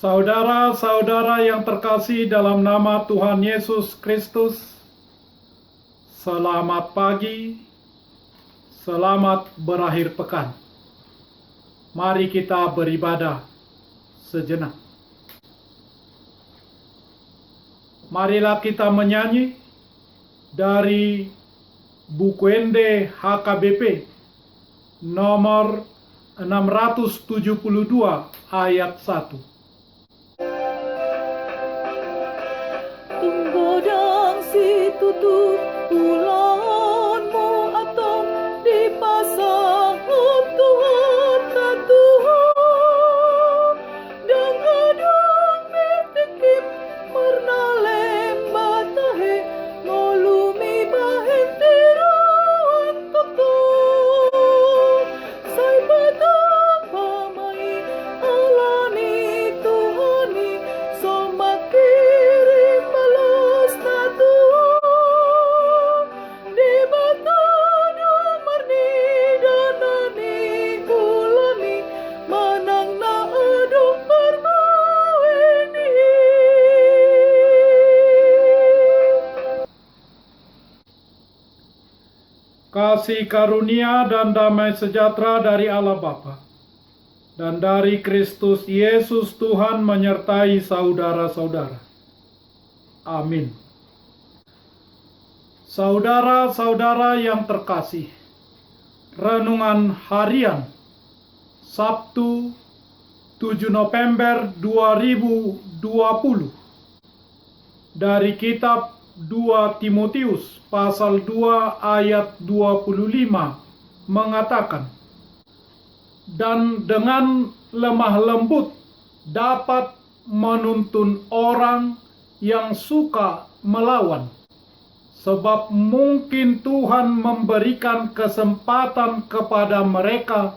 Saudara-saudara yang terkasih dalam nama Tuhan Yesus Kristus, selamat pagi, selamat berakhir pekan. Mari kita beribadah sejenak. Marilah kita menyanyi dari buku Ende HKBP nomor 672 ayat 1. Tunggodang si tutup ulanmu atau dipasang Tuhan tak Tuhan dan adang metikip merna lembat tahe molumi bahen tiruan toto sai betapa mai alani Tuhani somakiri balas na Tuhan di batana marni danani ulami manang na aduk permaweni. Kasih karunia dan damai sejahtera dari Allah Bapa dan dari Kristus Yesus Tuhan menyertai saudara-saudara. Amin. Saudara-saudara yang terkasih, renungan harian Sabtu 7 November 2020 dari kitab 2 Timotius pasal 2 ayat 25 mengatakan, dan dengan lemah lembut dapat menuntun orang yang suka melawan, sebab mungkin Tuhan memberikan kesempatan kepada mereka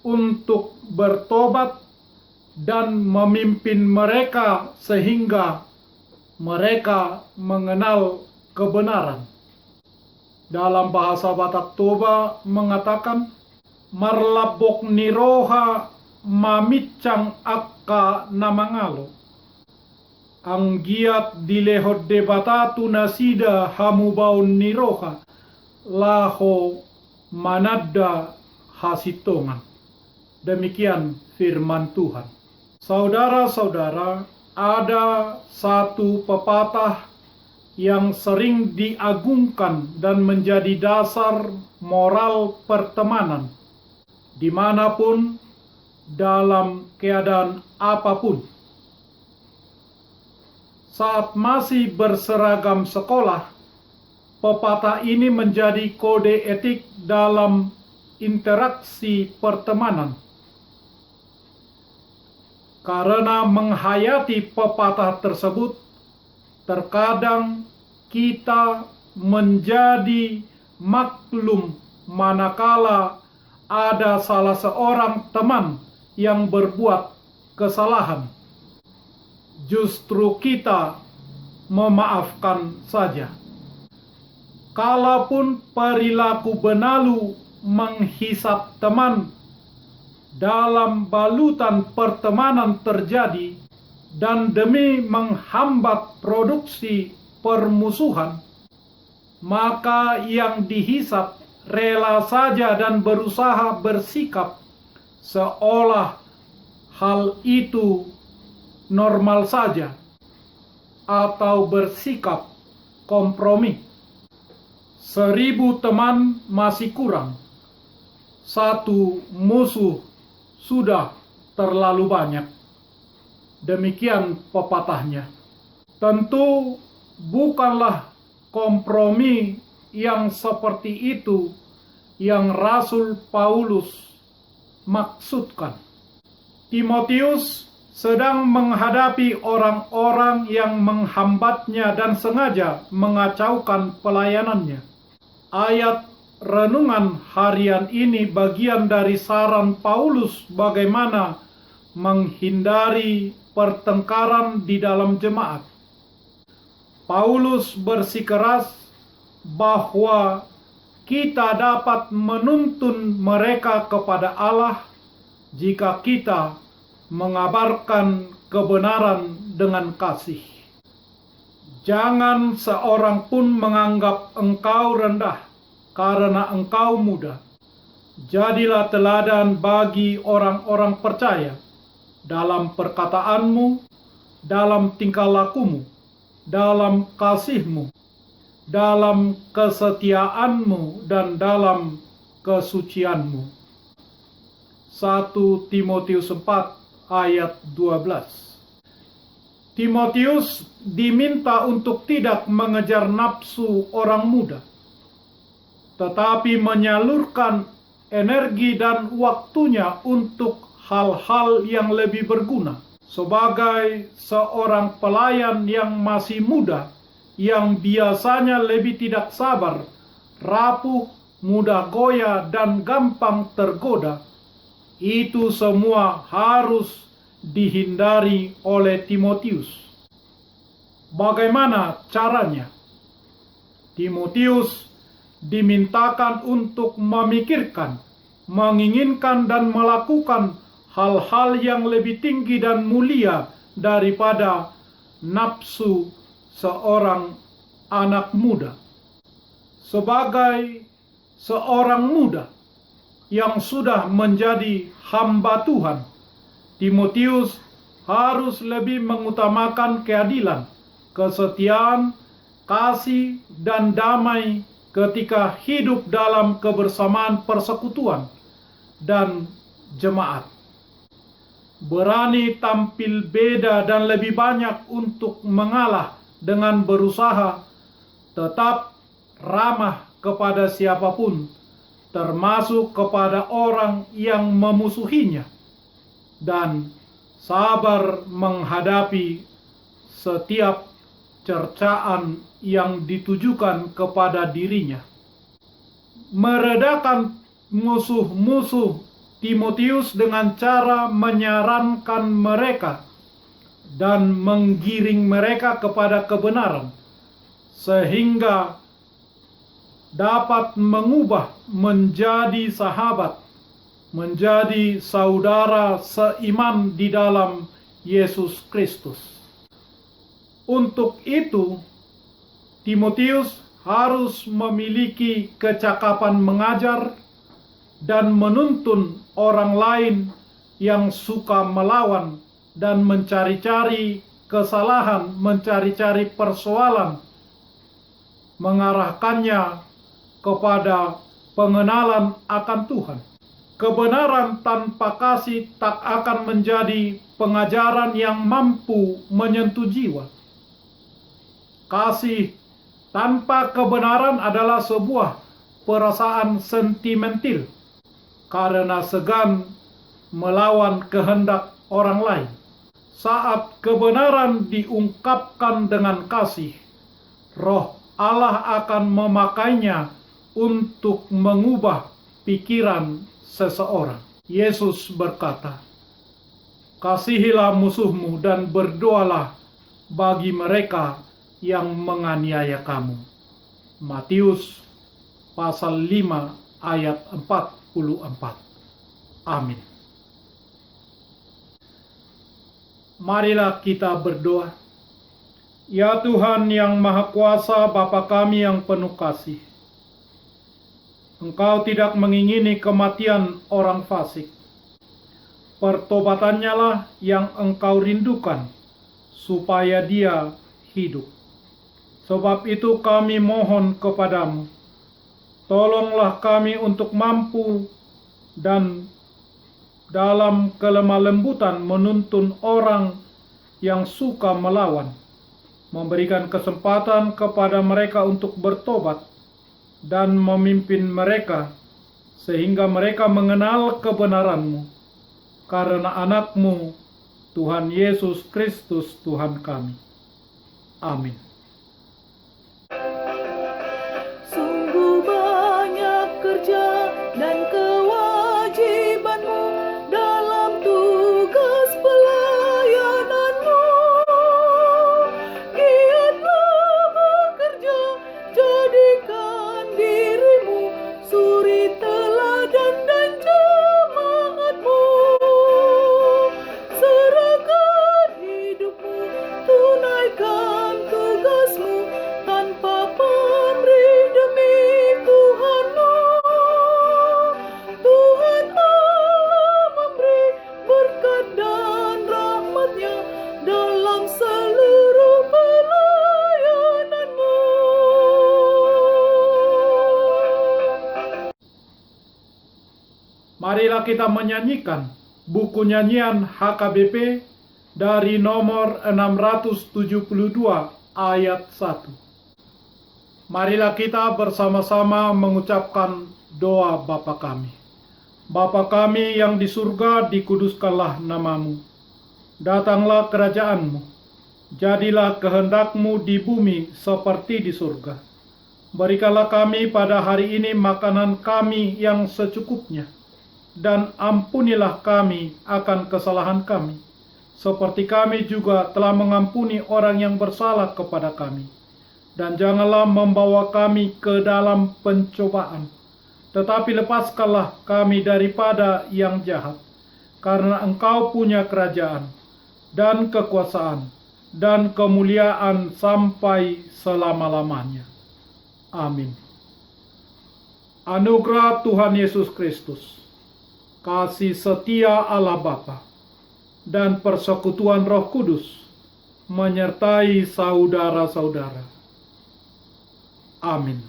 untuk bertobat dan memimpin mereka sehingga mereka mengenal kebenaran. Dalam bahasa Batak Toba mengatakan, marlabok niroha mamicang akka namangalo. Ang giat dilehot debatatu nasida hamubaun niroha laho manadda hasitongan. Demikian firman Tuhan. Saudara-saudara, ada satu pepatah yang sering diagungkan dan menjadi dasar moral pertemanan dimanapun, dalam keadaan apapun. Saat masih berseragam sekolah, pepatah ini menjadi kode etik dalam interaksi pertemanan. Karena menghayati pepatah tersebut, terkadang kita menjadi maklum manakala ada salah seorang teman yang berbuat kesalahan. Justru kita memaafkan saja. Kalaupun perilaku benalu menghisap teman dalam balutan pertemanan terjadi dan demi menghambat produksi permusuhan, maka yang dihisap rela saja dan berusaha bersikap seolah hal itu normal saja atau bersikap kompromi. 1000 teman masih kurang, 1 musuh sudah terlalu banyak. Demikian pepatahnya. Tentu bukanlah kompromi yang seperti itu yang Rasul Paulus maksudkan. Timotius sedang menghadapi orang-orang yang menghambatnya dan sengaja mengacaukan pelayanannya. Ayat renungan harian ini bagian dari saran Paulus bagaimana menghindari pertengkaran di dalam jemaat. Paulus bersikeras bahwa kita dapat menuntun mereka kepada Allah jika kita mengabarkan kebenaran dengan kasih. Jangan seorang pun menganggap engkau rendah karena engkau muda. Jadilah teladan bagi orang-orang percaya dalam perkataanmu, dalam tingkah lakumu, dalam kasihmu, dalam kesetiaanmu, dan dalam kesucianmu. 1 Timotius 4 ayat 12. Timotius diminta untuk tidak mengejar nafsu orang muda, tetapi menyalurkan energi dan waktunya untuk hal-hal yang lebih berguna. Sebagai seorang pelayan yang masih muda, yang biasanya lebih tidak sabar, rapuh, mudah goyah, dan gampang tergoda, itu semua harus dihindari oleh Timotius. Bagaimana caranya? Timotius dimintakan untuk memikirkan, menginginkan, dan melakukan hal-hal yang lebih tinggi dan mulia daripada nafsu seorang anak muda. Sebagai seorang muda yang sudah menjadi hamba Tuhan, Timotius harus lebih mengutamakan keadilan, kesetiaan, kasih, dan damai ketika hidup dalam kebersamaan persekutuan dan jemaat. Berani tampil beda dan lebih banyak untuk mengalah dengan berusaha tetap ramah kepada siapapun, termasuk kepada orang yang memusuhinya, dan sabar menghadapi setiap cercaan yang ditujukan kepada dirinya. Meredakan musuh-musuh Timotius dengan cara menyarankan mereka dan menggiring mereka kepada kebenaran, sehingga dapat mengubah menjadi sahabat, menjadi saudara seiman di dalam Yesus Kristus. Untuk itu, Timotius harus memiliki kecakapan mengajar dan menuntun orang lain yang suka melawan dan mencari-cari kesalahan, mencari-cari persoalan, mengarahkannya kepada pengenalan akan Tuhan. Kebenaran tanpa kasih tak akan menjadi pengajaran yang mampu menyentuh jiwa. Kasih tanpa kebenaran adalah sebuah perasaan sentimental karena segan melawan kehendak orang lain. Saat kebenaran diungkapkan dengan kasih, Roh Allah akan memakainya untuk mengubah pikiran seseorang. Yesus berkata, "Kasihilah musuhmu dan berdoalah bagi mereka yang menganiaya kamu." Matius pasal 5 ayat 44. Amin. Marilah kita berdoa. Ya Tuhan yang Maha Kuasa, Bapa kami yang penuh kasih, Engkau tidak mengingini kematian orang fasik. Pertobatannya lah yang Engkau rindukan, supaya dia hidup. Sebab itu kami mohon kepadamu, tolonglah kami untuk mampu dan dalam kelemah lembutan menuntun orang yang suka melawan, memberikan kesempatan kepada mereka untuk bertobat, dan memimpin mereka sehingga mereka mengenal kebenaran-Mu, karena anak-Mu, Tuhan Yesus Kristus Tuhan kami. Amin. Sungguh banyak kerja dan kewajibanmu dalam tugas pelayananmu. Giatlah bekerja, jadikan dirimu suri teladan dan jemaatmu. marilah kita menyanyikan buku nyanyian HKBP dari nomor 672 ayat 1. Marilah kita bersama-sama mengucapkan doa Bapa kami. Bapa kami yang di surga, dikuduskanlah namamu. Datanglah kerajaanmu. Jadilah kehendakmu di bumi seperti di surga. Berikanlah kami pada hari ini makanan kami yang secukupnya. Dan ampunilah kami akan kesalahan kami, seperti kami juga telah mengampuni orang yang bersalah kepada kami. Dan janganlah membawa kami ke dalam pencobaan, tetapi lepaskanlah kami daripada yang jahat. Karena Engkau punya kerajaan, dan kekuasaan, dan kemuliaan sampai selama-lamanya. Amin. Anugerah Tuhan Yesus Kristus, kasih setia Allah Bapa, dan persekutuan Roh Kudus menyertai saudara-saudara. Amin.